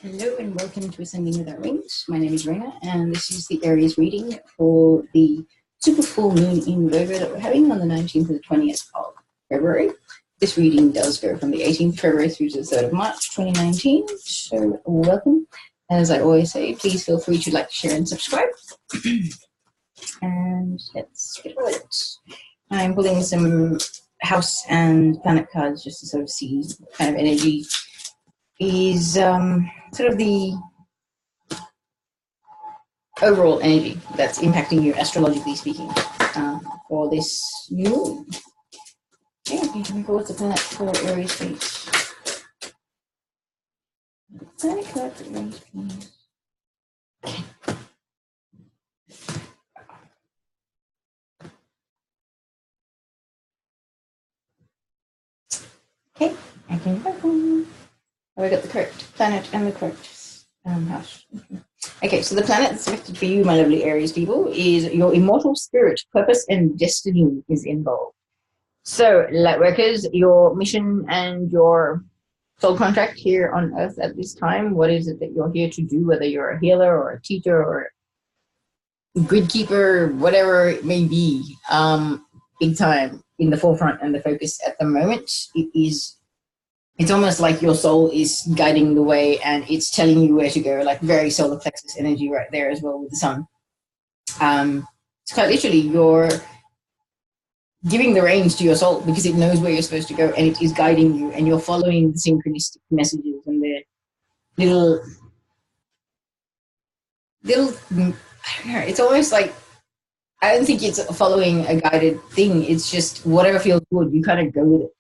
Hello and welcome to Ascending Without Wings. My name is Rena and this is the Aries reading for the super full moon in Virgo that we're having on the 19th to the 20th of February. This reading does go from the 18th of February through to the 3rd of March 2019. So welcome. As I always say, please feel free to like, share and subscribe. And let's get with it. I'm pulling some house and planet cards just to sort of see what kind of energy is sort of the overall energy that's impacting you astrologically speaking for this moon. Okay, what's the planet for Aries, please? Planet card for Aries, please. Okay, I can welcome. Oh, I got the correct planet and the correct house. Okay, so the planet that's selected for you, my lovely Aries people, is your immortal spirit, purpose, and destiny is involved. So, Lightworkers, your mission and your soul contract here on Earth at this time, what is it that you're here to do, whether you're a healer or a teacher or a grid keeper, whatever it may be, big time in the forefront and the focus at the moment. It's almost like your soul is guiding the way and it's telling you where to go, like very solar plexus energy right there as well with the sun. It's quite literally you're giving the reins to your soul because it knows where you're supposed to go and it is guiding you and you're following the synchronistic messages and the little, I don't know, it's almost like, I don't think it's following a guided thing. It's just whatever feels good, you kind of go with it.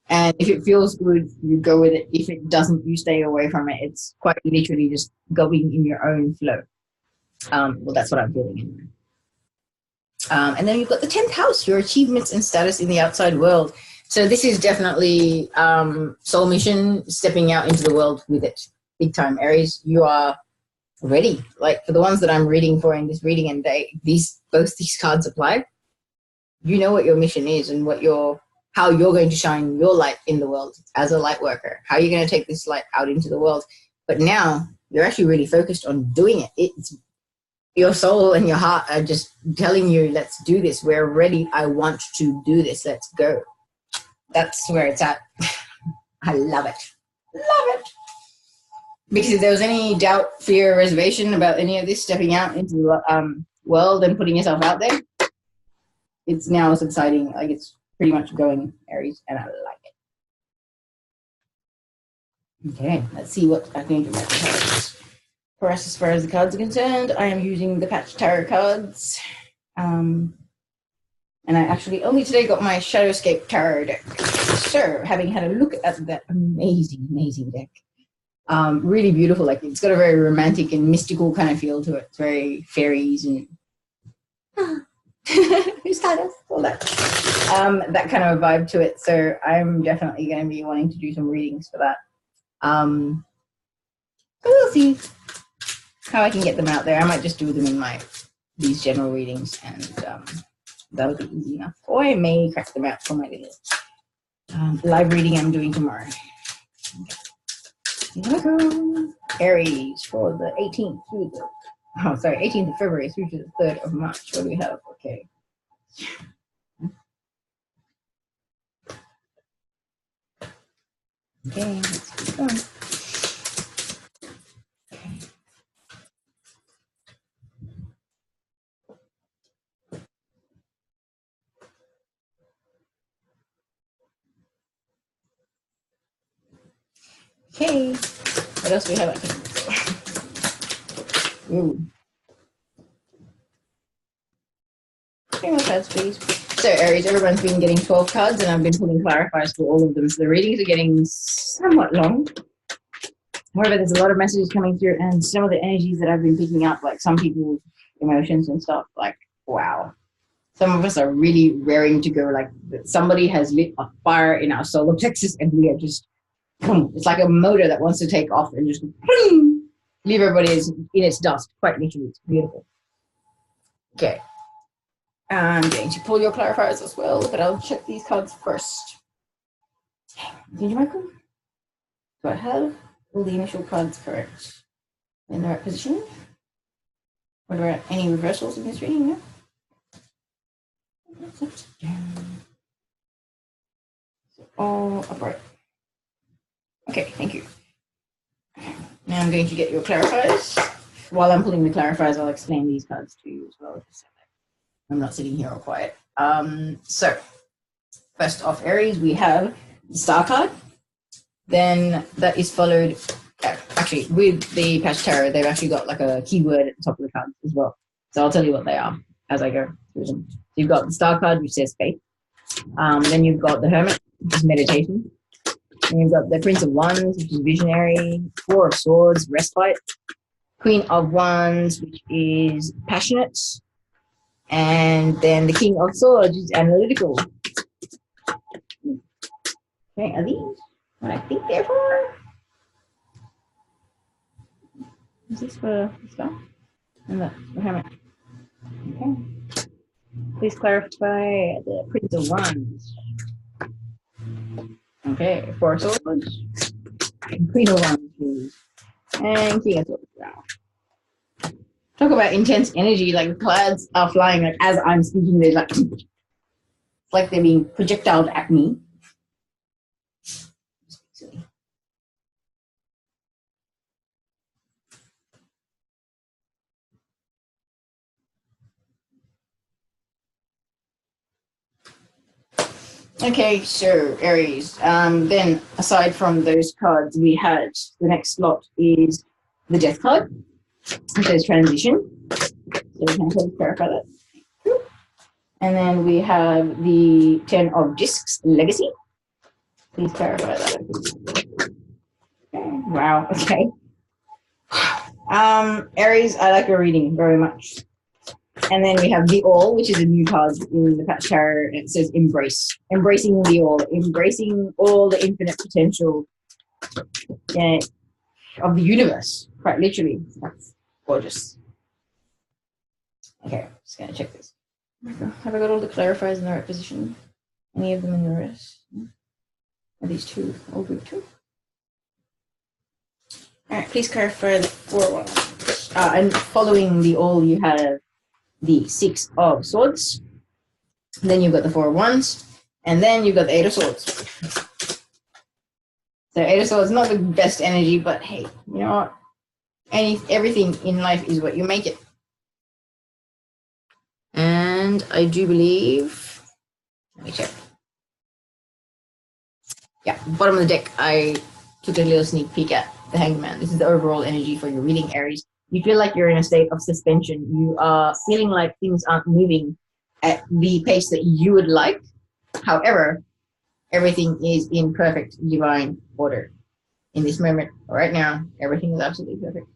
And if it feels good, you go with it. If it doesn't, you stay away from it. It's quite literally just going in your own flow. Well, that's what I'm feeling anyway. And then you've got the 10th house, your achievements and status in the outside world. So this is definitely soul mission, stepping out into the world with it. Big time, Aries. You are ready. Like for the ones that I'm reading for in this reading, and both these cards apply. You know what your mission is and how you're going to shine your light in the world as a light worker. How you're going to take this light out into the world. But now you're actually really focused on doing it. It's your soul and your heart are just telling you, let's do this. We're ready. I want to do this. Let's go. That's where it's at. I love it. Love it. Because if there was any doubt, fear, reservation about any of this, stepping out into the world and putting yourself out there, it's now subsiding. Like it's pretty much going, Aries, and I like it. Okay, let's see what I can do about the cards. For us, as far as the cards are concerned, I am using the Patch Tarot cards. And I actually only today got my Shadowscape Tarot deck. So, having had a look at that amazing, amazing deck, really beautiful. Like, it's got a very romantic and mystical kind of feel to it. It's very fairies and who's Titus? All that. That kind of a vibe to it. So I'm definitely going to be wanting to do some readings for that. We'll see how I can get them out there. I might just do them in these general readings, and that'll be easy enough. Or I may crack them out for my little live reading I'm doing tomorrow. Okay. Aries for the 18th through the 18th of February through to the 3rd of March. What do we have? Okay. Okay, let's keep going. Okay, what else do we have? Ooh. Okay, more cards, please. So, Aries, everyone's been getting 12 cards, and I've been pulling clarifiers for all of them. So the readings are getting somewhat long. However, there's a lot of messages coming through, and some of the energies that I've been picking up, like some people's emotions and stuff, like, wow. Some of us are really raring to go, like somebody has lit a fire in our solar plexus, and we are just, boom. It's like a motor that wants to take off and just boom, leave everybody in its dust. Quite literally, it's beautiful. Okay. I'm going to pull your clarifiers as well, but I'll check these cards first. Did you, Michael? Do I have all the initial cards correct in the right position? What about any reversals in this reading? No? All upright. Okay, thank you. Now I'm going to get your clarifiers. While I'm pulling the clarifiers, I'll explain these cards to you as well. I'm not sitting here all quiet. So, first off, Aries, we have the Star card. Then that is followed, actually, with the Patch Tarot, they've actually got like a keyword at the top of the cards as well. So I'll tell you what they are as I go through them. So you've got the Star card, which says faith. Then you've got the Hermit, which is meditation. Then you've got the Prince of Wands, which is visionary. Four of Swords, respite. Queen of Wands, which is passionate. And then the King of Swords, which is analytical. Okay, are these what I think they're for? Is this for the Star? And the Hermit. Okay. Please clarify the Prince of Wands. Okay, Four of Swords. Queen of Wands, please. And King of Swords. Wow. Talk about intense energy, like the clouds are flying, like as I'm speaking, they're like, it's like they're being projectiled at me. Okay, so Aries. Then aside from those cards, we had the next slot is the Death card. It says transition. So we can clarify that. And then we have the 10 of Discs, legacy. Please clarify that. Okay. Wow. Okay. Aries, I like your reading very much. And then we have the All, which is a new card in the Patch Tarot. It says embrace. Embracing the All. Embracing all the infinite potential of the universe. Quite literally. That's gorgeous. Okay, just going to check this. Have I got all the clarifiers in the right position? Any of them in the rest? Are these two all good too? All right, please clarify the 4 ones. And following the All, you have the 6 of Swords. Then you've got the 4 of Wands. And then you've got the 8 of Swords. So 8 of Swords, not the best energy, but hey, you know what? Everything in life is what you make it. And I do believe, let me check. Yeah, bottom of the deck, I took a little sneak peek at the Hangman. This is the overall energy for your reading, Aries. You feel like you're in a state of suspension. You are feeling like things aren't moving at the pace that you would like. However, everything is in perfect divine order. In this moment, right now, everything is absolutely perfect.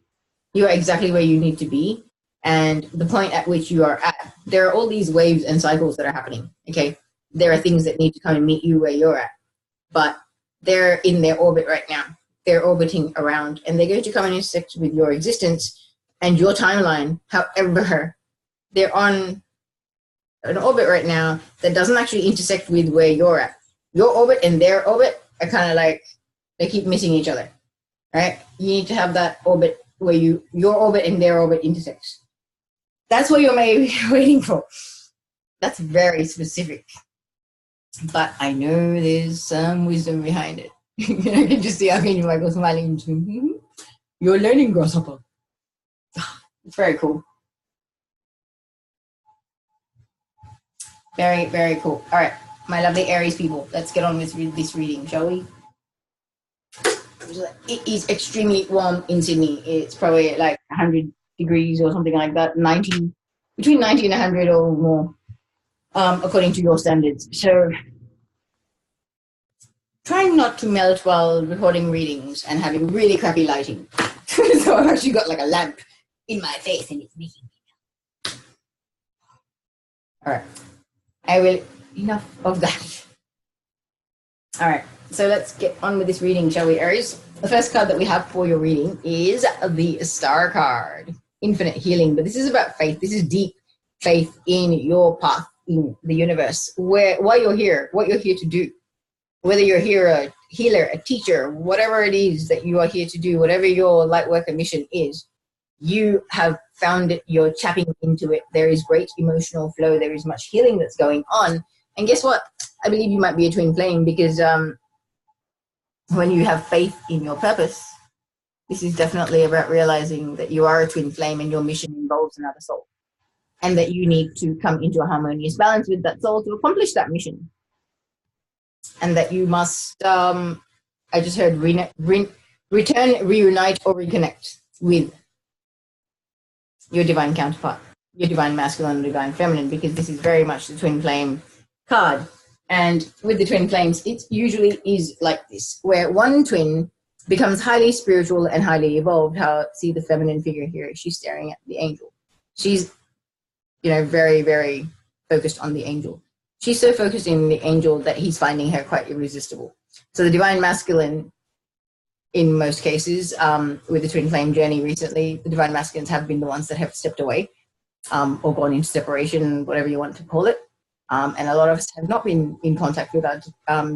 You are exactly where you need to be. And the point at which you are at, there are all these waves and cycles that are happening, okay? There are things that need to come and meet you where you're at. But they're in their orbit right now. They're orbiting around, and they're going to come and intersect with your existence and your timeline. However, they're on an orbit right now that doesn't actually intersect with where you're at. Your orbit and their orbit are kind of like, they keep missing each other, right? You need to have that orbit where your orbit and their orbit intersects. That's what you're maybe waiting for. That's very specific. But I know there's some wisdom behind it. I can just see Archangel Michel smiling into him. You're learning, grasshopper. It's very cool. Very, very cool. All right, my lovely Aries people, let's get on with this reading, shall we? It is extremely warm in Sydney. It's probably like 100 degrees or something like that, 90, between 90 and 100 or more, according to your standards. So trying not to melt while recording readings and having really crappy lighting. So I've actually got like a lamp in my face and it's making me melt. All right, I will, enough of that. All right, so let's get on with this reading, shall we, Aries? The first card that we have for your reading is the Star card, infinite healing. But this is about faith. This is deep faith in your path in the universe, why you're here, what you're here to do. Whether you're here healer, a teacher, whatever it is that you are here to do, whatever your light worker mission is, you have found it, you're tapping into it. There is great emotional flow. There is much healing that's going on. And guess what? I believe you might be a twin flame because when you have faith in your purpose, this is definitely about realizing that you are a twin flame and your mission involves another soul. And that you need to come into a harmonious balance with that soul to accomplish that mission. And that you must, I just heard, return, reunite, or reconnect with your divine counterpart, your divine masculine, divine feminine, because this is very much the twin flame card. And with the twin flames, it usually is like this, where one twin becomes highly spiritual and highly evolved. See the feminine figure here, she's staring at the angel. She's, very, very focused on the angel. She's so focused in the angel that he's finding her quite irresistible. So the divine masculine, in most cases, with the twin flame journey recently, the divine masculines have been the ones that have stepped away or gone into separation, whatever you want to call it. And a lot of us have not been in contact with our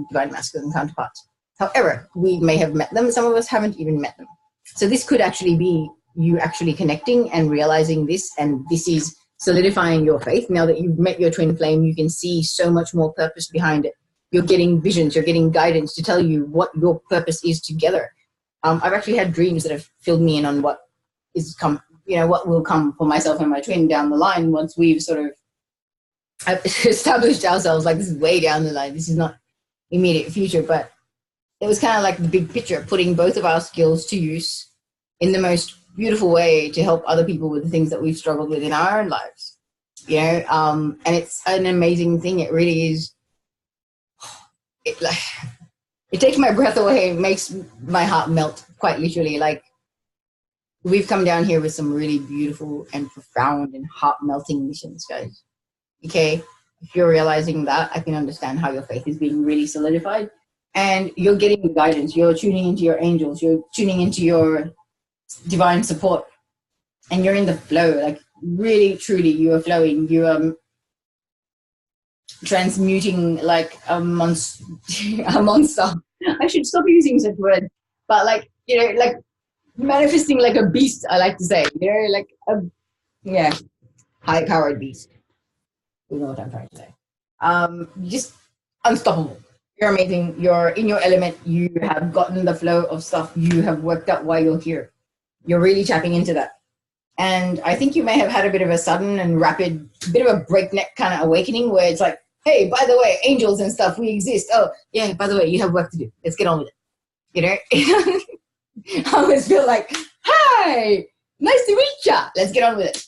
divine masculine counterparts. However, we may have met them. Some of us haven't even met them. So this could actually be you actually connecting and realizing this, and this is solidifying your faith. Now that you've met your twin flame, you can see so much more purpose behind it. You're getting visions, you're getting guidance to tell you what your purpose is together. I've actually had dreams that have filled me in on what will come for myself and my twin down the line once we've sort of established ourselves. Like, this is way down the line. This is not immediate future, but it was kind of like the big picture, putting both of our skills to use in the most beautiful way to help other people with the things that we've struggled with in our own lives. And it's an amazing thing. It really is. It takes my breath away. It makes my heart melt, quite literally. Like, we've come down here with some really beautiful and profound and heart-melting missions, guys. Okay? If you're realizing that, I can understand how your faith is being really solidified. And you're getting guidance. You're tuning into your angels. You're tuning into your divine support. And you're in the flow. Like, really, truly, you are flowing. You are transmuting like a monster. I should stop using such words. But like manifesting like a beast, I like to say. Like a high-powered beast. You know what I'm trying to say. Just unstoppable. You're amazing. You're in your element. You have gotten the flow of stuff you have worked out while you're here. You're really tapping into that. And I think you may have had a bit of a sudden and rapid, bit of a breakneck kind of awakening where it's like, hey, by the way, angels and stuff, we exist. Oh, yeah, by the way, you have work to do. Let's get on with it. I always feel like, hi, nice to meet ya. Let's get on with it.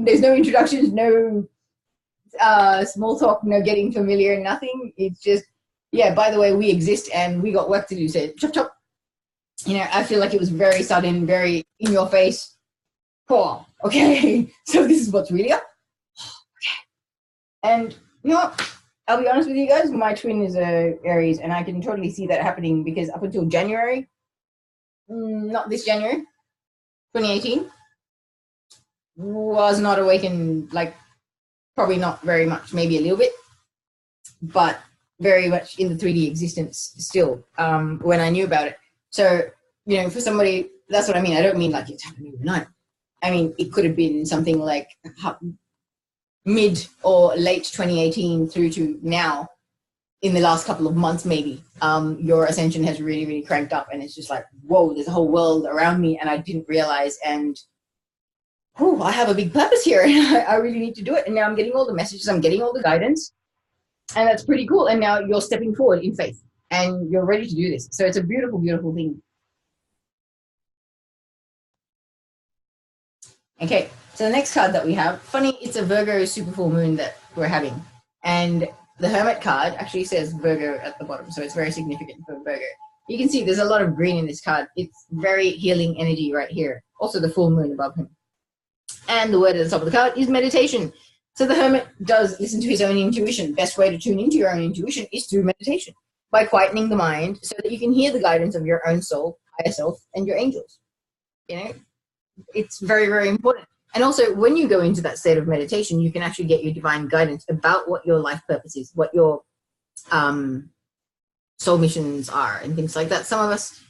There's no introductions, no small talk, no getting familiar, nothing. It's just, yeah, by the way, we exist and we got work to do. So chop, chop. I feel like it was very sudden, very in your face. Cool. Okay. So this is what's really up. Okay. And I'll be honest with you guys, my twin is a Aries, and I can totally see that happening because up until January, not this January, 2018, was not awakened, like probably not very much, maybe a little bit, but very much in the 3D existence still when I knew about it. So, for somebody, that's what I mean. I don't mean like it's happening overnight. I mean, it could have been something like mid or late 2018 through to now, in the last couple of months maybe. Your ascension has really, really cranked up, and it's just like, whoa, there's a whole world around me, and I didn't realize, and I have a big purpose here, and I really need to do it. And now I'm getting all the messages, I'm getting all the guidance, and that's pretty cool. And now you're stepping forward in faith, and you're ready to do this. So it's a beautiful, beautiful thing. Okay, so the next card that we have, funny, it's a Virgo super full moon that we're having. And the Hermit card actually says Virgo at the bottom, so it's very significant for Virgo. You can see there's a lot of green in this card. It's very healing energy right here. Also the full moon above him. And the word at the top of the card is meditation. So the Hermit does listen to his own intuition. Best way to tune into your own intuition is through meditation, by quietening the mind so that you can hear the guidance of your own soul, higher self, and your angels. It's very, very important. And also, when you go into that state of meditation, you can actually get your divine guidance about what your life purpose is, what your soul missions are and things like that. Some of us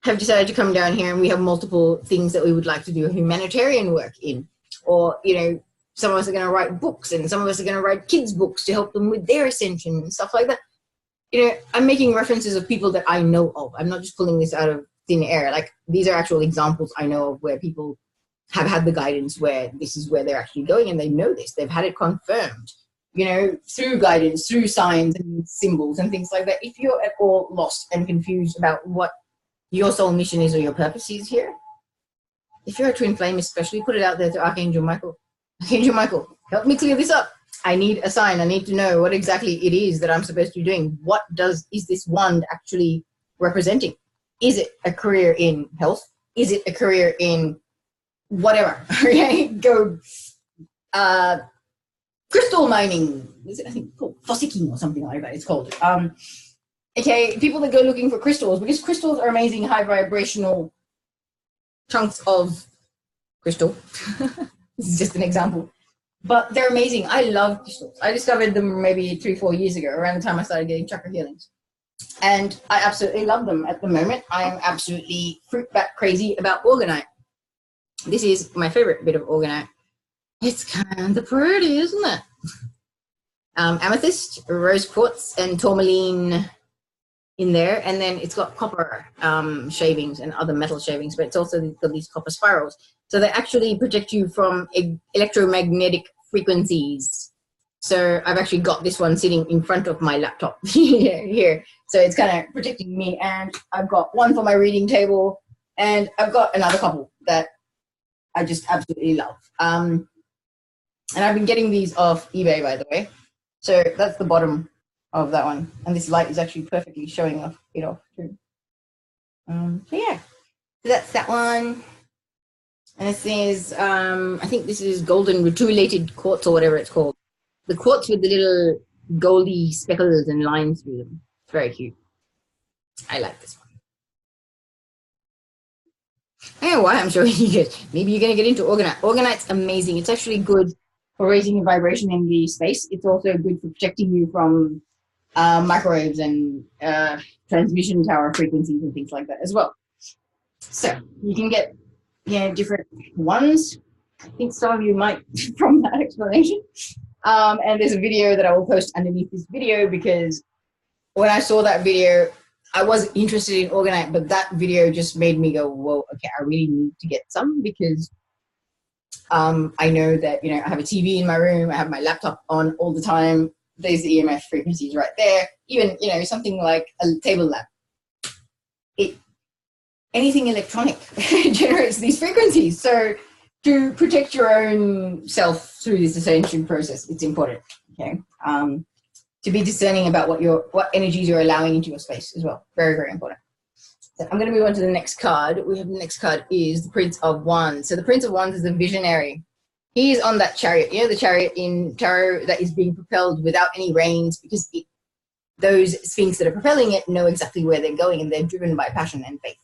have decided to come down here and we have multiple things that we would like to do humanitarian work in, or, you know, some of us are going to write books and some of us are going to write kids' books to help them with their ascension and stuff like that. You know, I'm making references of people that I know of. I'm not just pulling this out of thin air. Like, these are actual examples I know of where people have had the guidance where this is where they're actually going, and they know this. They've had it confirmed, you know, through guidance, through signs and symbols and things like that. If you're at all lost and confused about what your soul mission is or your purpose is here, if you're a twin flame especially, put it out there to Archangel Michael. Archangel Michael, help me clear this up. I need a sign. I need to know what exactly it is that I'm supposed to be doing. What is this wand actually representing? Is it a career in health? Is it a career in whatever? Okay, go crystal mining. Is it, I think, called fossicking or something like that? It's called. Okay, people that go looking for crystals, because crystals are amazing high vibrational chunks of crystal. This is just an example. But they're amazing. I love crystals. I discovered them maybe 3-4 years ago, around the time I started getting chakra healings. And I absolutely love them. At the moment, I am absolutely fruit bat crazy about orgonite. This is my favorite bit of orgonite. It's kind of pretty, isn't it? Amethyst, rose quartz, and tourmaline in there. And then it's got copper shavings and other metal shavings, but it's also got these copper spirals. So they actually protect you from electromagnetic frequencies. So I've actually got this one sitting in front of my laptop here. So it's kind of protecting me. And I've got one for my reading table, and I've got another couple that I just absolutely love. And I've been getting these off eBay, by the way. So that's the bottom of that one. And this light is actually perfectly showing off it off too. So yeah, so that's that one. And it says, I think this is golden retulated quartz or whatever it's called. The quartz with the little goldy speckles and lines through them. It's very cute. I like this one. I don't know why I'm showing you guys. Maybe you're going to get into orgonite. Orgonite's amazing. It's actually good for raising your vibration in the space. It's also good for protecting you from microwaves and transmission tower frequencies and things like that as well. So you can get, you know, different ones. I think some of you might from that explanation. And there's a video that I will post underneath this video, because when I saw that video, I was interested in orgonite, but that video just made me go, whoa, okay, I really need to get some, because I know that, you know, I have a TV in my room, I have my laptop on all the time. There's the EMF frequencies right there. Even, you know, something like a table lamp. Anything electronic generates these frequencies. So to protect your own self through this ascension process, it's important, okay? To be discerning about what energies you're allowing into your space as well. Very, very important. So I'm going to move on to the next card. We have the next card is the Prince of Wands. So the Prince of Wands is a visionary. He is on that chariot, you know, the chariot in tarot that is being propelled without any reins, because those sphinx that are propelling it know exactly where they're going, and they're driven by passion and faith.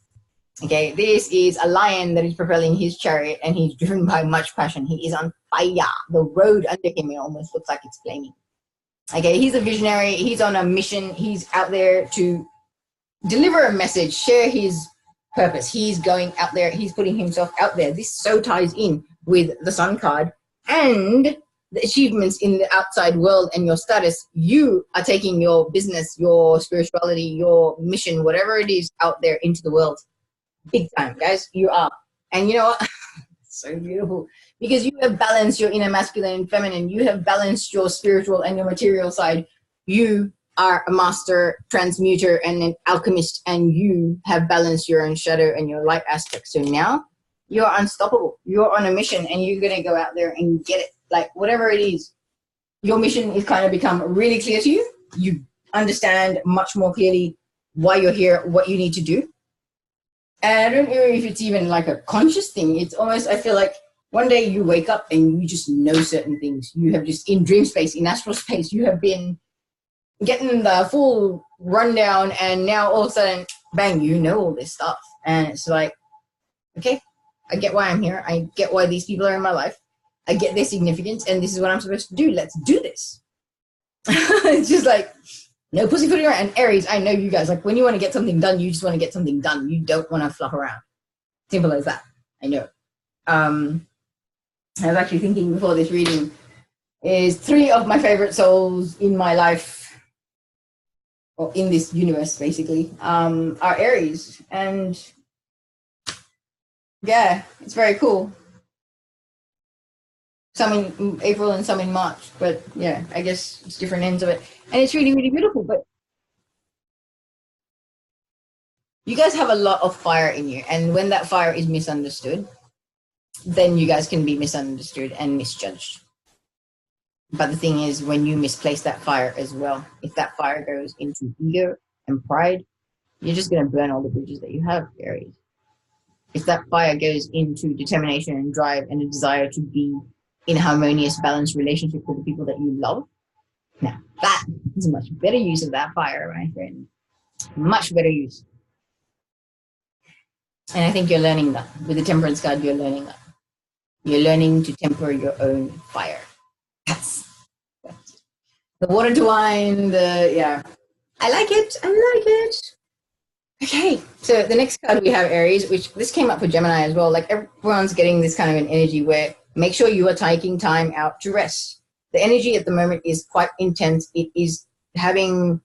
Okay, this is a lion that is propelling his chariot, and he's driven by much passion. He is on fire. The road under him, it almost looks like it's flaming. Okay, he's a visionary. He's on a mission. He's out there to deliver a message, share his purpose. He's going out there. He's putting himself out there. This so ties in with the Sun card and the achievements in the outside world and your status. You are taking your business, your spirituality, your mission, whatever it is, out there into the world. Big time, guys. You are. And you know what? So beautiful. Because you have balanced your inner masculine and feminine. You have balanced your spiritual and your material side. You are a master transmuter and an alchemist, and you have balanced your own shadow and your light aspect. So now you're unstoppable. You're on a mission, and you're going to go out there and get it. Like, whatever it is, your mission is kind of become really clear to you. You understand much more clearly why you're here, what you need to do. And I don't know if it's even like a conscious thing. It's almost, I feel like one day you wake up and you just know certain things. You have just, in dream space, in astral space, you have been getting the full rundown, and now all of a sudden, bang, you know all this stuff. And it's like, okay, I get why I'm here. I get why these people are in my life. I get their significance, and this is what I'm supposed to do. Let's do this. It's just like, No pussyfooting around. And Aries, I know you guys, like when you want to get something done, you just want to get something done. You don't want to fluff around. Simple as that. I know. I was actually thinking before this reading is 3 of my favorite souls in my life, or in this universe basically, are Aries. And yeah, it's very cool. Some in April and some in March, but yeah, I guess it's different ends of it. And it's really, really beautiful. But you guys have a lot of fire in you, and when that fire is misunderstood, then you guys can be misunderstood and misjudged. But the thing is, when you misplace that fire as well, if that fire goes into ego and pride, you're just going to burn all the bridges that you have, Aries. If that fire goes into determination and drive and a desire to be in a harmonious, balanced relationship with the people that you love, now that is a much better use of that fire, my friend. Much better use. And I think you're learning that. With the Temperance card, you're learning that. You're learning to temper your own fire. That's the water to wine, yeah. I like it. I like it. Okay, so the next card we have Aries, which this came up for Gemini as well. Like everyone's getting this kind of an energy where make sure you are taking time out to rest. The energy at the moment is quite intense. It is having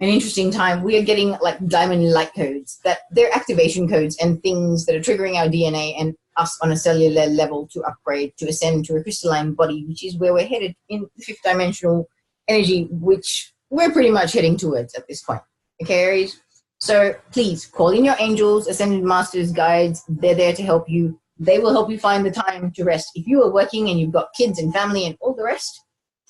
an interesting time. We are getting like diamond light codes, that they're activation codes and things that are triggering our DNA and us on a cellular level to upgrade, to ascend to a crystalline body, which is where we're headed in the 5th dimensional energy, which we're pretty much heading towards at this point. Okay, Aries? So please call in your angels, ascended masters, guides. They're there to help you. They will help you find the time to rest. If you are working and you've got kids and family and all the rest,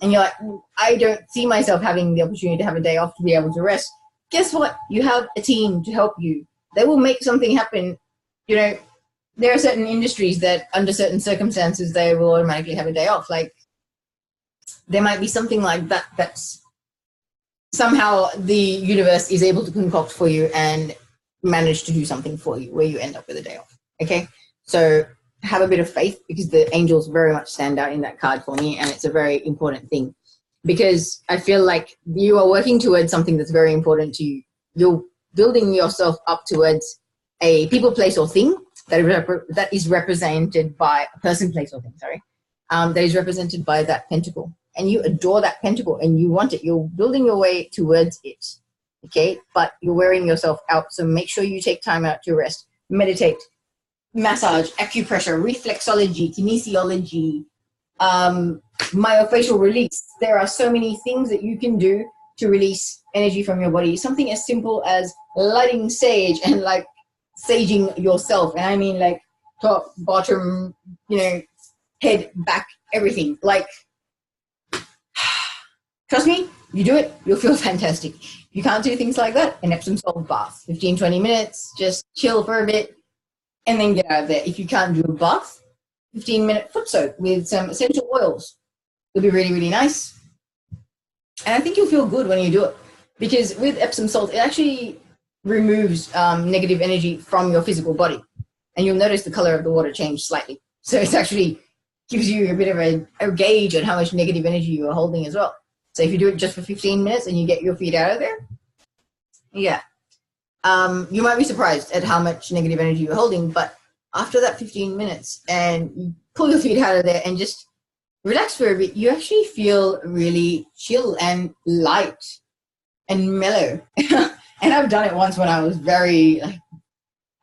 and you're like, I don't see myself having the opportunity to have a day off to be able to rest, guess what? You have a team to help you. They will make something happen. You know, there are certain industries that under certain circumstances, they will automatically have a day off. Like there might be something like that that's somehow the universe is able to concoct for you and manage to do something for you where you end up with a day off. Okay, so have a bit of faith, because the angels very much stand out in that card for me, and it's a very important thing, because I feel like you are working towards something that's very important to you. You're building yourself up towards a people, place, or thing that is represented by a person, place, or thing, that is represented by that pentacle. And you adore that pentacle and you want it. You're building your way towards it, okay? But you're wearing yourself out, so make sure you take time out to rest, meditate, massage, acupressure, reflexology, kinesiology, myofascial release. There are so many things that you can do to release energy from your body. Something as simple as lighting sage and like saging yourself. And I mean like top, bottom, you know, head, back, everything. Like, trust me, you do it, you'll feel fantastic. You can't do things like that, an Epsom salt bath, 15, 20 minutes, just chill for a bit, and then get out of there. If you can't do a bath, 15-minute foot soak with some essential oils. It'll be really, really nice. And I think you'll feel good when you do it, because with Epsom salt, it actually removes negative energy from your physical body. And you'll notice the color of the water change slightly. So it actually gives you a bit of a gauge on how much negative energy you are holding as well. So if you do it just for 15 minutes and you get your feet out of there, yeah. You might be surprised at how much negative energy you're holding, but after that 15 minutes and you pull your feet out of there and just relax for a bit, you actually feel really chill and light and mellow. And I've done it once when I was very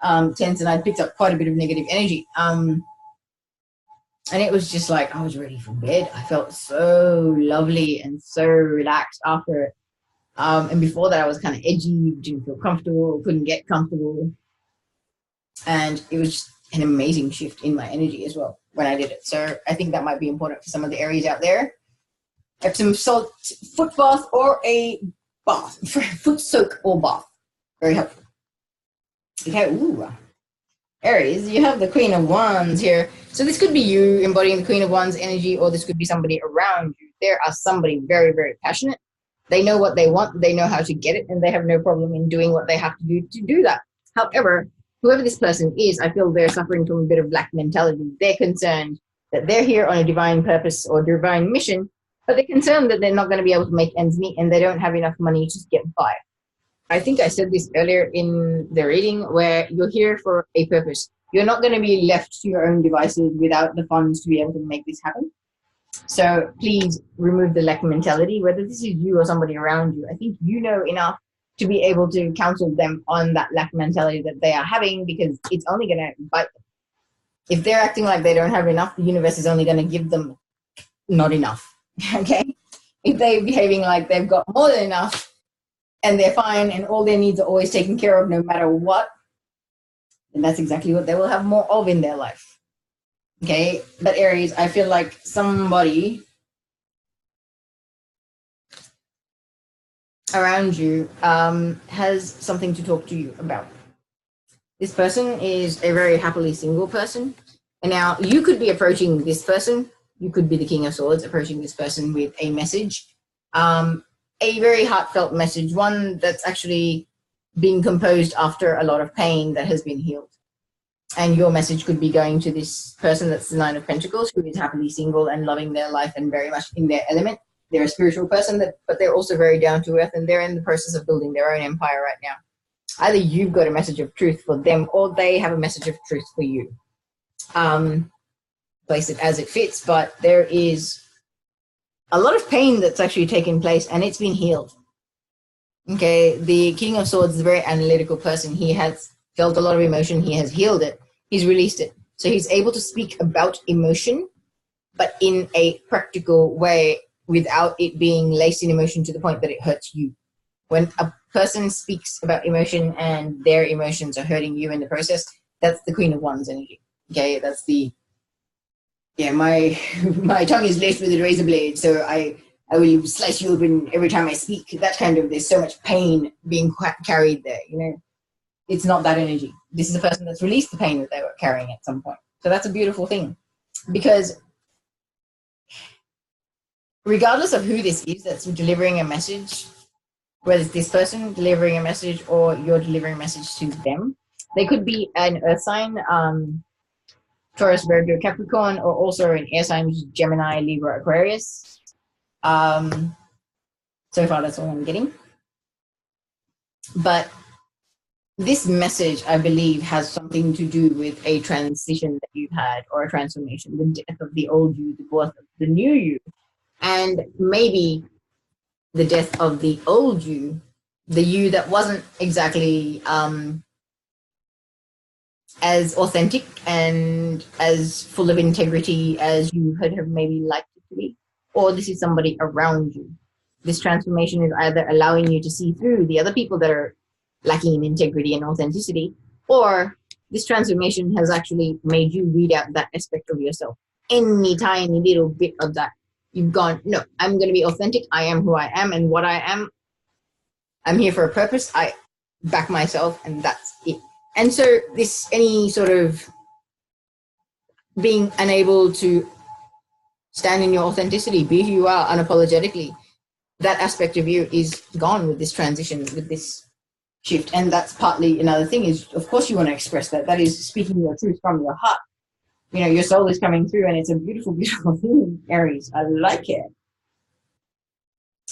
tense and I picked up quite a bit of negative energy. And it was just like, I was ready for bed. I felt so lovely and so relaxed after it. And before that, I was kind of edgy, didn't feel comfortable, couldn't get comfortable. And it was just an amazing shift in my energy as well when I did it. So I think that might be important for some of the Aries out there. Epsom salt foot bath or a bath, foot soak or bath. Very helpful. Okay, ooh. Aries, you have the Queen of Wands here. So this could be you embodying the Queen of Wands energy, or this could be somebody around you. There are somebody very, very passionate. They know what they want, they know how to get it, and they have no problem in doing what they have to do that. However, whoever this person is, I feel they're suffering from a bit of black mentality. They're concerned that they're here on a divine purpose or divine mission, but they're concerned that they're not going to be able to make ends meet and they don't have enough money to get by. I think I said this earlier in the reading, where you're here for a purpose. You're not going to be left to your own devices without the funds to be able to make this happen. So please remove the lack mentality, whether this is you or somebody around you. I think you know enough to be able to counsel them on that lack mentality that they are having, because it's only going to bite them. If they're acting like they don't have enough, the universe is only going to give them not enough. Okay? If they're behaving like they've got more than enough and they're fine and all their needs are always taken care of no matter what, then that's exactly what they will have more of in their life. Okay? But Aries, I feel like somebody around you has something to talk to you about. This person is a very happily single person. And now you could be approaching this person. You could be the King of Swords approaching this person with a message, a very heartfelt message, one that's actually been composed after a lot of pain that has been healed. And your message could be going to this person that's the Nine of Pentacles, who is happily single and loving their life and very much in their element. They're a spiritual person, but they're also very down to earth, and they're in the process of building their own empire right now. Either you've got a message of truth for them or they have a message of truth for you. Place it as it fits, but there is a lot of pain that's actually taken place and it's been healed. Okay, the King of Swords is a very analytical person. He has felt a lot of emotion. He has healed it. He's released it. So he's able to speak about emotion, but in a practical way without it being laced in emotion to the point that it hurts you. When a person speaks about emotion and their emotions are hurting you in the process, that's the Queen of Wands energy. Okay, that's the, yeah, my tongue is laced with a razor blade, so I will slice you open every time I speak. That kind of, there's so much pain being carried there, you know. It's not that energy. This is a person that's released the pain that they were carrying at some point. So that's a beautiful thing, because regardless of who this is that's delivering a message, whether it's this person delivering a message or you're delivering a message to them, they could be an earth sign, Taurus, Virgo, Capricorn, or also an air sign, which is Gemini, Libra, Aquarius. So far, that's all I'm getting. But this message, I believe, has something to do with a transition that you've had, or a transformation, the death of the old you, the birth of the new you, and maybe the death of the old you, the you that wasn't exactly as authentic and as full of integrity as you had have maybe liked it to be. Or this is somebody around you. This transformation is either allowing you to see through the other people that are lacking in integrity and authenticity, or this transformation has actually made you weed out that aspect of yourself. Any tiny little bit of that, you've gone, no, I'm going to be authentic. I am who I am, and what I am, I'm here for a purpose. I back myself, and that's it. And so this, any sort of being unable to stand in your authenticity, be who you are unapologetically, that aspect of you is gone with this transition, with this shift. And that's partly another thing is, of course, you want to express that. That is speaking your truth from your heart. You know, your soul is coming through, and it's a beautiful, beautiful thing, Aries. I like it.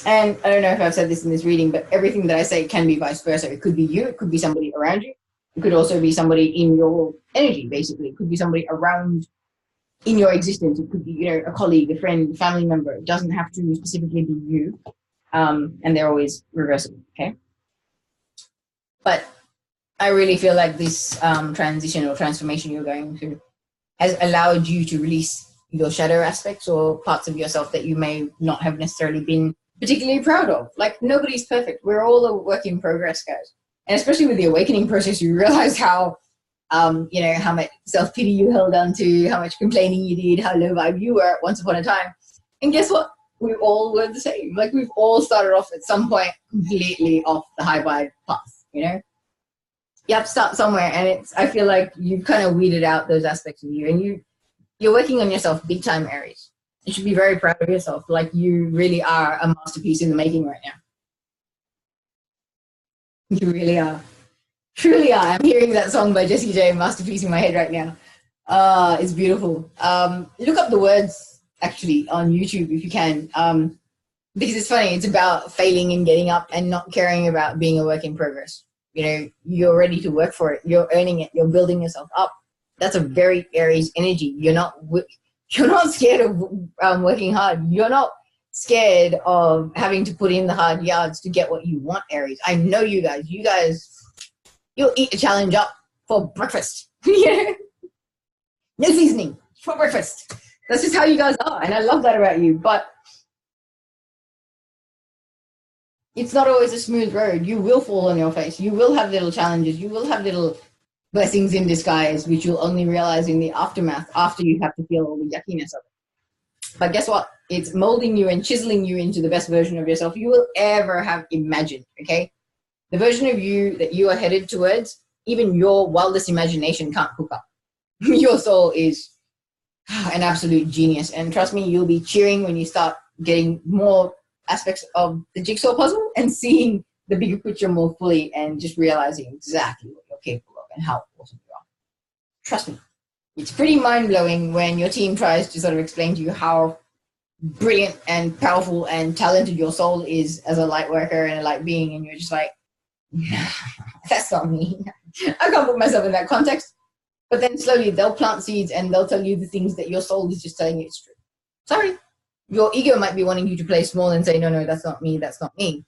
And I don't know if I've said this in this reading, but everything that I say can be vice versa. It could be you. It could be somebody around you. It could also be somebody in your energy, basically. It could be somebody around in your existence. It could be, you know, a colleague, a friend, a family member. It doesn't have to specifically be you. And they're always reversible, okay? But I really feel like this transition or transformation you're going through has allowed you to release your shadow aspects or parts of yourself that you may not have necessarily been particularly proud of. Like, nobody's perfect. We're all a work in progress, guys. And especially with the awakening process, you realize how, you know, how much self-pity you held on to, how much complaining you did, how low vibe you were once upon a time. And guess what? We all were the same. Like, we've all started off at some point completely off the high vibe path, you know? You have to start somewhere, and it's, I feel like you've kind of weeded out those aspects of you, and you're working on yourself big time, Aries. You should be very proud of yourself. Like, you really are a masterpiece in the making right now. You really are. Truly are. I'm hearing that song by Jessie J, Masterpiece, in my head right now. It's beautiful. Look up the words actually, on YouTube if you can. Because it's funny, it's about failing and getting up and not caring about being a work in progress. You know, you're ready to work for it. You're earning it. You're building yourself up. That's a very Aries energy. You're not scared of working hard. You're not scared of having to put in the hard yards to get what you want, Aries. I know you guys. You guys, you'll eat a challenge up for breakfast. Yeah. No seasoning for breakfast. That's just how you guys are. And I love that about you. But it's not always a smooth road. You will fall on your face. You will have little challenges. You will have little blessings in disguise, which you'll only realize in the aftermath after you have to feel all the yuckiness of it. But guess what? It's molding you and chiseling you into the best version of yourself you will ever have imagined, okay? The version of you that you are headed towards, even your wildest imagination can't hook up. Your soul is an absolute genius. And trust me, you'll be cheering when you start getting more aspects of the jigsaw puzzle and seeing the bigger picture more fully and just realizing exactly what you're capable of and how awesome you are. Trust me, it's pretty mind-blowing when your team tries to sort of explain to you how brilliant and powerful and talented your soul is as a light worker and a light being, and you're just like, yeah, that's not me. I can't put myself in that context. But then slowly they'll plant seeds and they'll tell you the things that your soul is just telling you it's true. Sorry. Your ego might be wanting you to play small and say, no, that's not me, that's not me.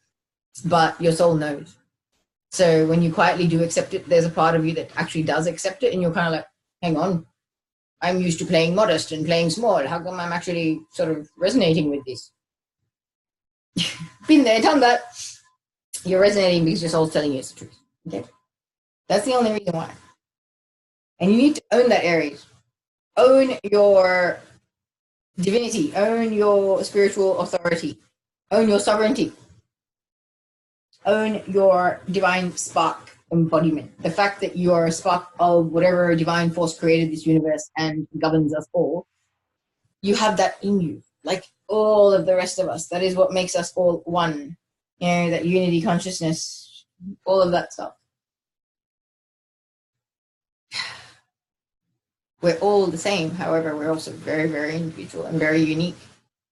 But your soul knows. So when you quietly do accept it, there's a part of you that actually does accept it, and you're kind of like, hang on, I'm used to playing modest and playing small. How come I'm actually sort of resonating with this? Been there, done that. You're resonating because your soul's telling you it's the truth. Okay? That's the only reason why. And you need to own that, Aries. Own your divinity, own your spiritual authority, own your sovereignty, own your divine spark embodiment. The fact that you are a spark of whatever divine force created this universe and governs us all, you have that in you, like all of the rest of us. That is what makes us all one. You know, that unity consciousness, all of that stuff. We're all the same. However, we're also very, very individual and very unique.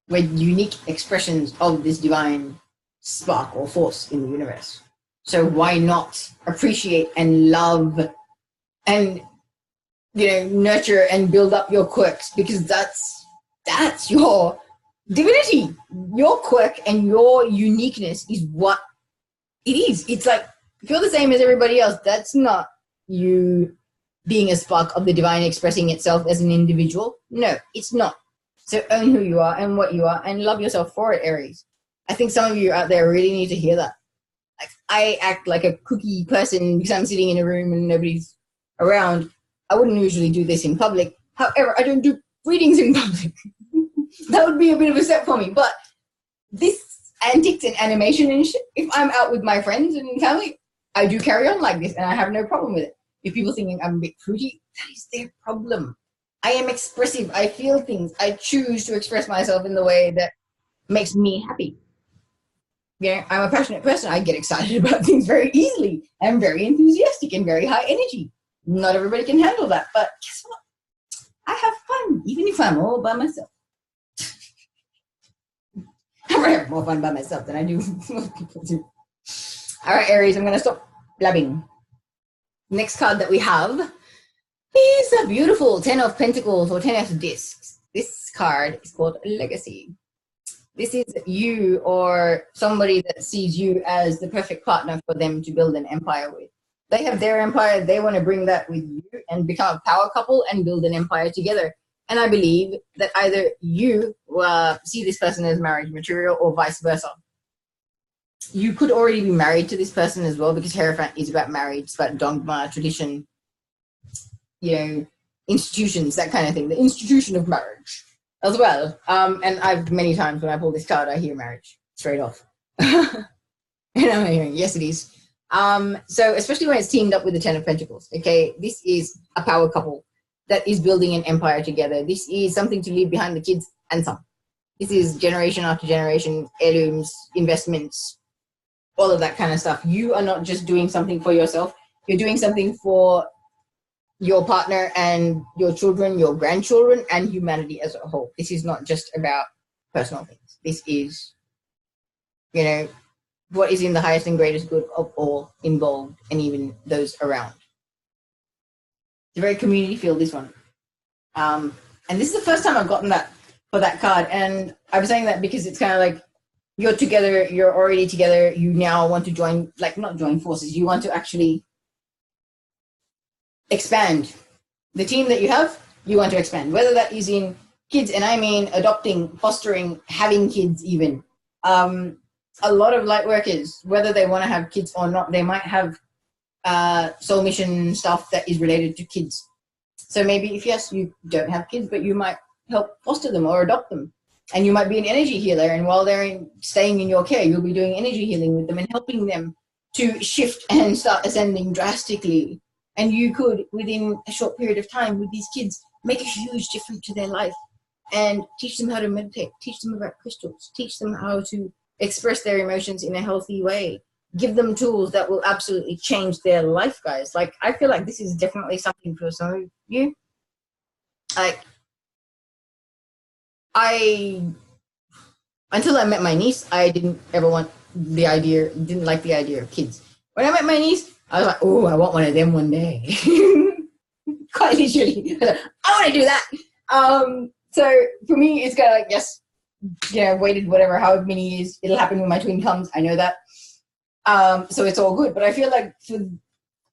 We're unique expressions of this divine spark or force in the universe. So why not appreciate and love and, you know, nurture and build up your quirks, because that's your divinity. Your quirk and your uniqueness is what it is. It's like, if you're the same as everybody else, that's not you being a spark of the divine expressing itself as an individual. No, it's not. So own who you are and what you are and love yourself for it, Aries. I think some of you out there really need to hear that. Like, I act like a kooky person because I'm sitting in a room and nobody's around. I wouldn't usually do this in public. However, I don't do readings in public. That would be a bit of a step for me. But this antics and animation and shit, if I'm out with my friends and family, I do carry on like this and I have no problem with it. If people thinking I'm a bit fruity, that is their problem. I am expressive. I feel things. I choose to express myself in the way that makes me happy. Yeah, I'm a passionate person. I get excited about things very easily. I'm very enthusiastic and very high energy. Not everybody can handle that, but guess what? I have fun, even if I'm all by myself. I have more fun by myself than I do most people do. All right, Aries, I'm going to stop blabbing. Next card that we have is a beautiful 10 of Pentacles or 10 of Discs. This card is called Legacy. This is you or somebody that sees you as the perfect partner for them to build an empire with. They have their empire. They want to bring that with you and become a power couple and build an empire together. And I believe that either you see this person as marriage material or vice versa. You could already be married to this person as well, because Hierophant is about marriage, it's about dogma, tradition, you know, institutions, that kind of thing. The institution of marriage as well. And I've many times when I pull this card, I hear marriage straight off. And I'm hearing, yes, it is. So especially when it's teamed up with the 10 of Pentacles, okay? This is a power couple that is building an empire together. This is something to leave behind the kids and some. This is generation after generation, heirlooms, investments, all of that kind of stuff. You are not just doing something for yourself. You're doing something for your partner and your children, your grandchildren, and humanity as a whole. This is not just about personal things. This is, you know, what is in the highest and greatest good of all involved and even those around. It's a very community feel, this one. And this is the first time I've gotten that for that card. And I'm saying that because it's kind of like you're together, you're already together, you now want to join, like not join forces, you want to actually expand. The team that you have, you want to expand, whether that is in kids, and I mean adopting, fostering, having kids even. A lot of light workers, whether they want to have kids or not, they might have soul mission stuff that is related to kids. So maybe if, yes, you don't have kids, but you might help foster them or adopt them. And you might be an energy healer, and while they're staying in your care, you'll be doing energy healing with them and helping them to shift and start ascending drastically. And you could, within a short period of time with these kids, make a huge difference to their life and teach them how to meditate, teach them about crystals, teach them how to express their emotions in a healthy way, give them tools that will absolutely change their life, guys. Like, I feel like this is definitely something for some of you. Like, until I met my niece, I didn't ever want the idea, didn't like the idea of kids. When I met my niece, I was like, oh, I want one of them one day. Quite literally. I want to do that. So for me, it's kind of like, yes, yeah, waited whatever, however many years, it'll happen when my twin comes. I know that. So it's all good. But I feel like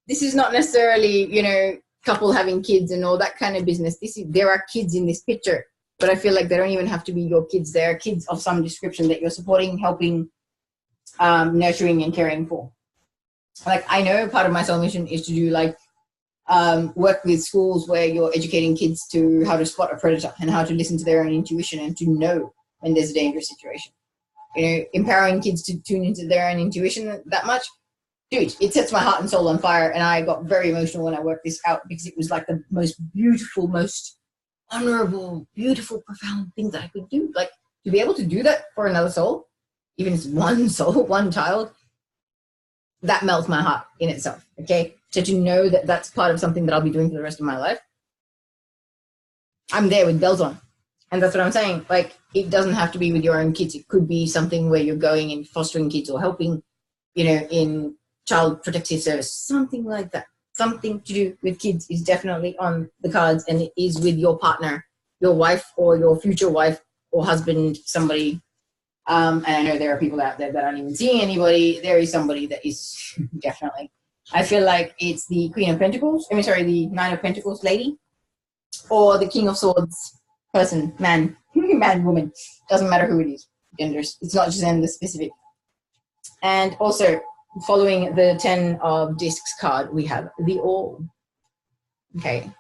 this is not necessarily, you know, couple having kids and all that kind of business. There are kids in this picture, but I feel like they don't even have to be your kids. They are kids of some description that you're supporting, helping, nurturing, and caring for. Like, I know part of my soul mission is to do like work with schools where you're educating kids to how to spot a predator and how to listen to their own intuition and to know when there's a dangerous situation. You know, empowering kids to tune into their own intuition that much, dude, it sets my heart and soul on fire. And I got very emotional when I worked this out because it was like the most beautiful, most honorable, beautiful, profound thing that I could do. Like, to be able to do that for another soul, even if it's one soul, one child, that melts my heart in itself, okay? So to know that that's part of something that I'll be doing for the rest of my life, I'm there with bells on. And that's what I'm saying. Like, it doesn't have to be with your own kids. It could be something where you're going and fostering kids or helping, you know, in child protective service, something like that. Something to do with kids is definitely on the cards, and it is with your partner, your wife or your future wife or husband, somebody. And I know there are people out there that aren't even seeing anybody. There is somebody that is definitely. I feel like it's the Queen of Pentacles. I mean, sorry, the Nine of Pentacles lady, or the King of Swords person, man, man, woman. Doesn't matter who it is. Genders. It's not just in the specific. And also, following the 10 of Discs card, we have the All. Okay.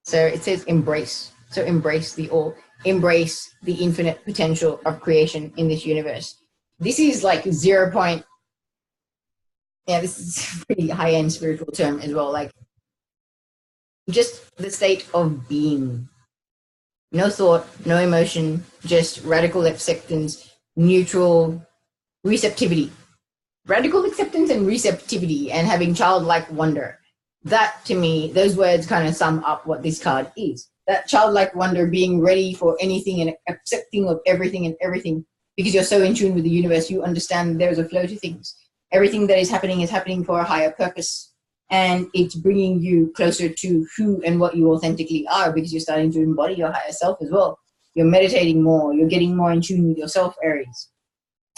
So it says embrace. So embrace the All. Embrace the infinite potential of creation in this universe. This is like 0. Yeah, this is a pretty high-end spiritual term as well. Like, just the state of being. No thought, no emotion, just radical acceptance, neutral receptivity. Radical acceptance and receptivity, and having childlike wonder. That, to me, those words kind of sum up what this card is. That childlike wonder, being ready for anything and accepting of everything and everything, because you're so in tune with the universe, you understand there's a flow to things. Everything that is happening for a higher purpose, and it's bringing you closer to who and what you authentically are, because you're starting to embody your higher self as well. You're meditating more, you're getting more in tune with yourself, Aries.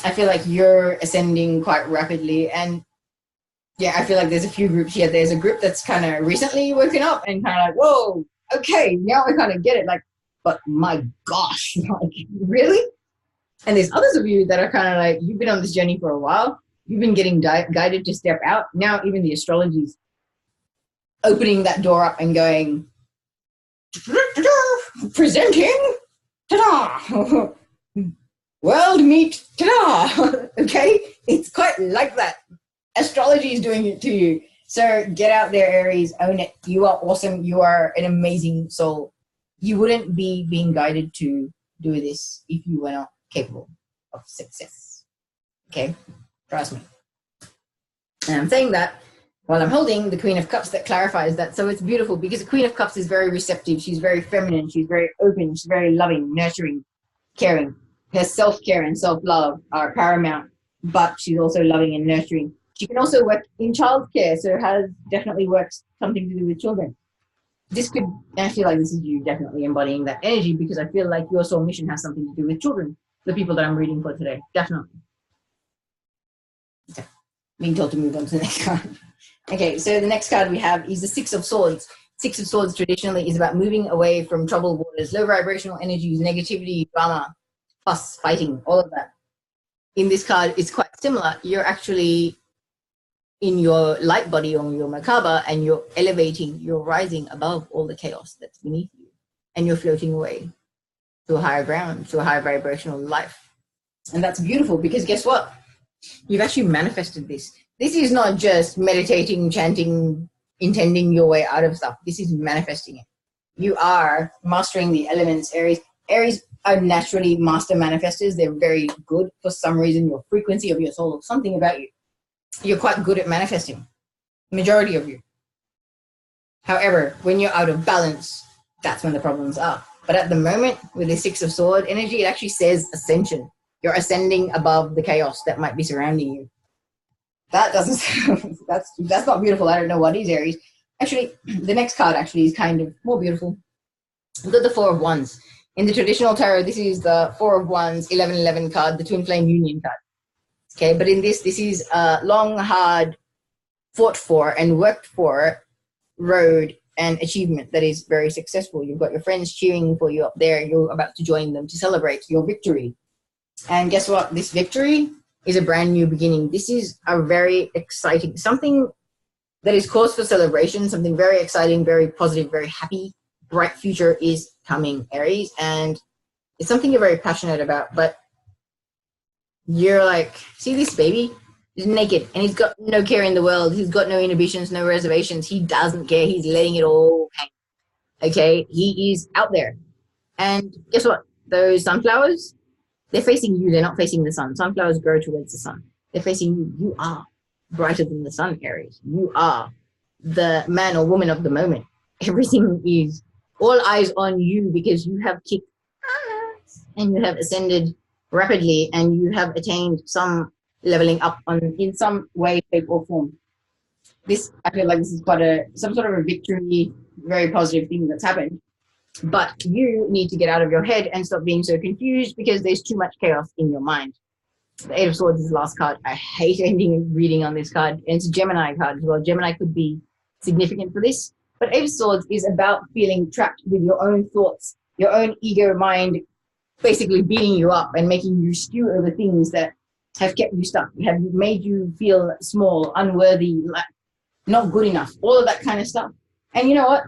I feel like you're ascending quite rapidly, and yeah, I feel like there's a few groups here. There's a group that's kind of recently woken up and kind of like, whoa, okay, now I kind of get it. Like, but my gosh, like, really? And there's others of you that are kind of like, you've been on this journey for a while. You've been getting guided to step out. Now even the astrology's opening that door up and going, presenting, ta-da, world meet, ta-da, okay? It's quite like that. Astrology is doing it to you. So get out there, Aries, own it. You are awesome. You are an amazing soul. You wouldn't be being guided to do this if you were not capable of success. Okay? Trust me. And I'm saying that while I'm holding the Queen of Cups that clarifies that. So it's beautiful because the Queen of Cups is very receptive. She's very feminine. She's very open. She's very loving, nurturing, caring. Her self-care and self-love are paramount, but she's also loving and nurturing. She can also work in childcare, so has definitely works something to do with children. This could, and I feel like this is you definitely embodying that energy, because I feel like your soul mission has something to do with children, the people that I'm reading for today, definitely. Okay, being told to move on to the next card. Okay, so the next card we have is the Six of Swords. Six of Swords traditionally is about moving away from troubled waters, low vibrational energies, negativity, drama, fuss, fighting, all of that. In this card, it's quite similar. You're actually in your light body or your Merkaba, and you're elevating, you're rising above all the chaos that's beneath you, and you're floating away to a higher ground, to a higher vibrational life. And that's beautiful, because guess what? You've actually manifested this. This is not just meditating, chanting, intending your way out of stuff. This is manifesting it. You are mastering the elements, Aries. Aries are naturally master manifestors. They're very good for some reason. Your frequency of your soul or something about you. You're quite good at manifesting, majority of you. However, when you're out of balance, that's when the problems are. But at the moment, with the Six of Sword energy, it actually says ascension. You're ascending above the chaos that might be surrounding you. That doesn't, that's not beautiful. I don't know what is, Aries. Actually, the next card actually is kind of more beautiful. Look at the Four of Wands. In the traditional tarot, this is the Four of Wands, 1111 card, the Twin Flame Union card. Okay, but in this is a long, hard, fought for and worked for road and achievement that is very successful. You've got your friends cheering for you up there. You're about to join them to celebrate your victory. And guess what? This victory is a brand new beginning. This is a very exciting, something that is cause for celebration, something very exciting, very positive, very happy, bright future is coming, Aries. And it's something you're very passionate about, but you're like, see this baby? He's naked and he's got no care in the world. He's got no inhibitions, no reservations. He doesn't care. He's letting it all hang. Okay? He is out there. And guess what? Those sunflowers, they're facing you. They're not facing the sun. Sunflowers grow towards the sun. They're facing you. You are brighter than the sun, Aries. You are the man or woman of the moment. Everything is all eyes on you, because you have kicked ass and you have ascended rapidly, and you have attained some leveling up in some way, shape, or form. This, I feel like this is quite some sort of a victory, very positive thing that's happened. But you need to get out of your head and stop being so confused, because there's too much chaos in your mind. The Eight of Swords is the last card. I hate ending reading on this card. And it's a Gemini card as well. Gemini could be significant for this. But Eight of Swords is about feeling trapped with your own thoughts, your own ego mind, basically beating you up and making you stew over things that have kept you stuck, have made you feel small, unworthy, not good enough, all of that kind of stuff. And you know what?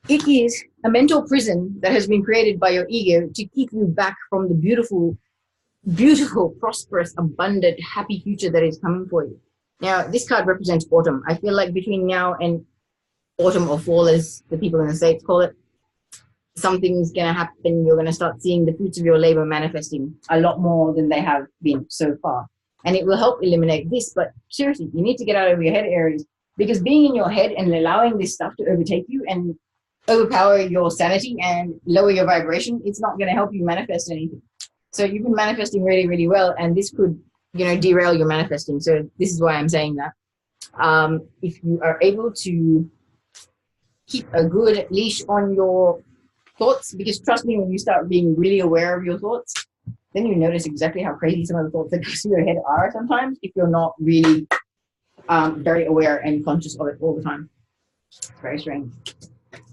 It is a mental prison that has been created by your ego to keep you back from the beautiful, beautiful, prosperous, abundant, happy future that is coming for you. Now, this card represents autumn. I feel like between now and autumn, or fall as the people in the States call it, something's going to happen. You're going to start seeing the fruits of your labor manifesting a lot more than they have been so far. And it will help eliminate this. But seriously, you need to get out of your head, Aries, because being in your head and allowing this stuff to overtake you and overpower your sanity and lower your vibration, it's not going to help you manifest anything. So you've been manifesting really, really well, and this could, derail your manifesting. So this is why I'm saying that. If you are able to keep a good leash on your thoughts, because trust me, when you start being really aware of your thoughts, then you notice exactly how crazy some of the thoughts that go through your head are sometimes, if you're not really very aware and conscious of it all the time. It's very strange.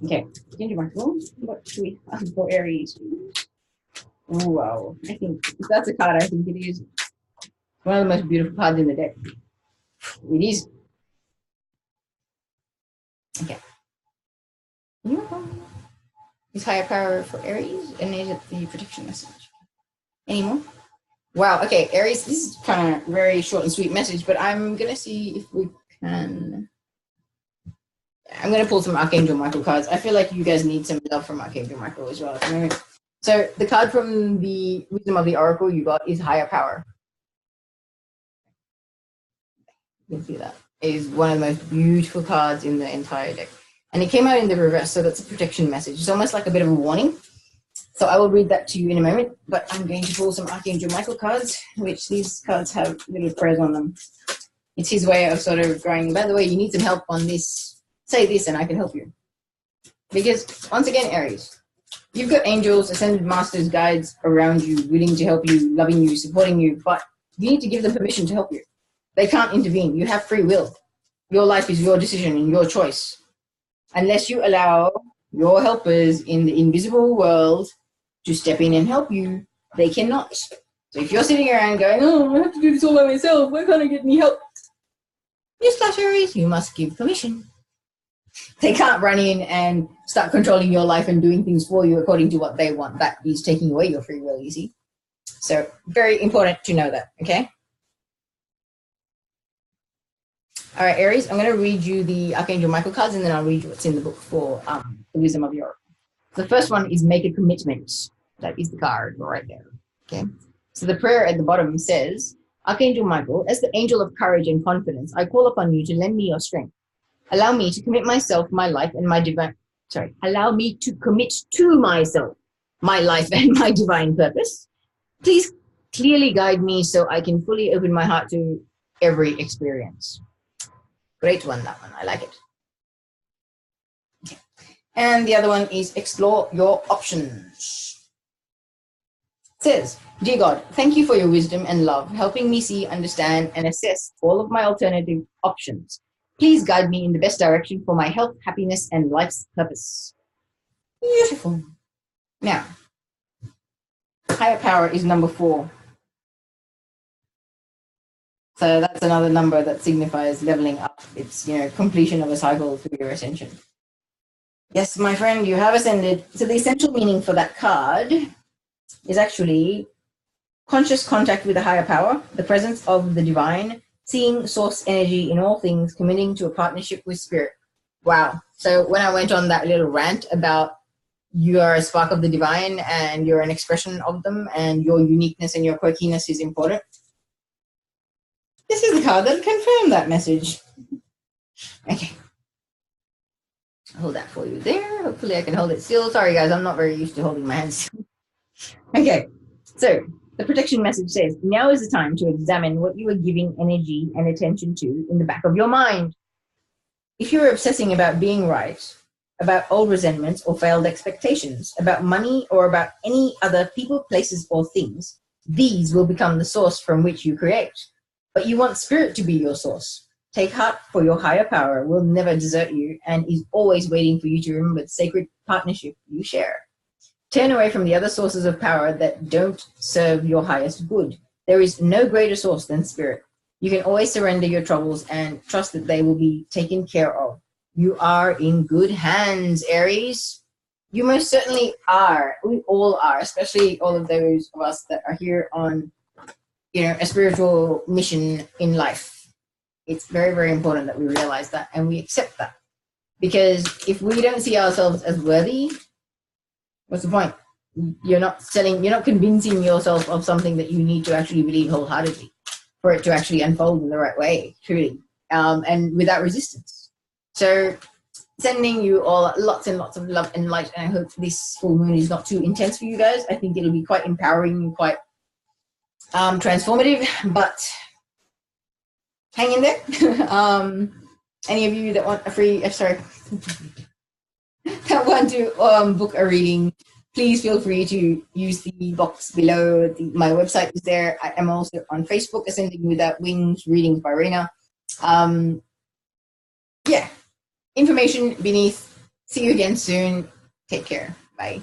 Okay, into my phone. What should we have for Aries? Oh, wow. I think if that's a card, I think it is one of the most beautiful cards in the deck. It is. Okay. Is higher power for Aries, and is it the protection message? Any more? Wow, okay, Aries, this is kind of very short and sweet message, but I'm going to see if we can... I'm going to pull some Archangel Michael cards. I feel like you guys need some love from Archangel Michael as well. So the card from the Wisdom of the Oracle you got is higher power. You can see that. is one of the most beautiful cards in the entire deck. And it came out in the reverse, so that's a protection message. It's almost like a bit of a warning. So I will read that to you in a moment, but I'm going to pull some Archangel Michael cards, which these cards have little prayers on them. It's his way of sort of going, by the way, you need some help on this. Say this and I can help you. Because, once again, Aries, you've got angels, ascended masters, guides around you, willing to help you, loving you, supporting you, but you need to give them permission to help you. They can't intervene. You have free will. Your life is your decision and your choice. Unless you allow your helpers in the invisible world to step in and help you, they cannot. So if you're sitting around going, oh, I have to do this all by myself, why can't I get any help? Newsflash, Aries, you must give permission. They can't run in and start controlling your life and doing things for you according to what they want. That is taking away your free will, you see. So very important to know that, okay? All right, Aries, I'm going to read you the Archangel Michael cards, and then I'll read you what's in the book for the Wisdom of Your. The first one is make a commitment. That is the card right there, okay? So the prayer at the bottom says, Archangel Michael, as the angel of courage and confidence, I call upon you to lend me your strength. Allow me to commit myself, my life, and my divine, allow me to commit to myself, my life, and my divine purpose. Please clearly guide me so I can fully open my heart to every experience. Great one, that one. I like it. Okay. And the other one is explore your options. It says, Dear God, thank you for your wisdom and love, helping me see, understand, and assess all of my alternative options. Please guide me in the best direction for my health, happiness, and life's purpose. Beautiful. Now, higher power is number 4. So that's another number that signifies leveling up. It's, completion of a cycle through your ascension. Yes, my friend, you have ascended. So the essential meaning for that card is actually conscious contact with a higher power, the presence of the divine, seeing source energy in all things, committing to a partnership with spirit. Wow. So when I went on that little rant about you are a spark of the divine and you're an expression of them and your uniqueness and your quirkiness is important, this is the card that confirmed that message. Okay. I'll hold that for you there. Hopefully I can hold it still. Sorry, guys, I'm not very used to holding my hands still. Okay. So the protection message says, now is the time to examine what you are giving energy and attention to in the back of your mind. If you're obsessing about being right, about old resentments or failed expectations, about money or about any other people, places, or things, these will become the source from which you create. But you want spirit to be your source. Take heart, for your higher power will never desert you and is always waiting for you to remember the sacred partnership you share. Turn away from the other sources of power that don't serve your highest good. There is no greater source than spirit. You can always surrender your troubles and trust that they will be taken care of. You are in good hands, Aries. You most certainly are. We all are, especially all of those of us that are here on a spiritual mission in life. It's very, very important that we realize that and we accept that. Because if we don't see ourselves as worthy, what's the point? You're not convincing yourself of something that you need to actually believe wholeheartedly for it to actually unfold in the right way, truly, and without resistance. So sending you all lots and lots of love and light, and I hope this full moon is not too intense for you guys. I think it'll be quite empowering and quite transformative, but hang in there. Any of you that want a free, that want to book a reading, please feel free to use the box below. My website is there. I am also on Facebook, Ascending Without Wings, Readings by Raina. Yeah, information beneath. See you again soon. Take care. Bye.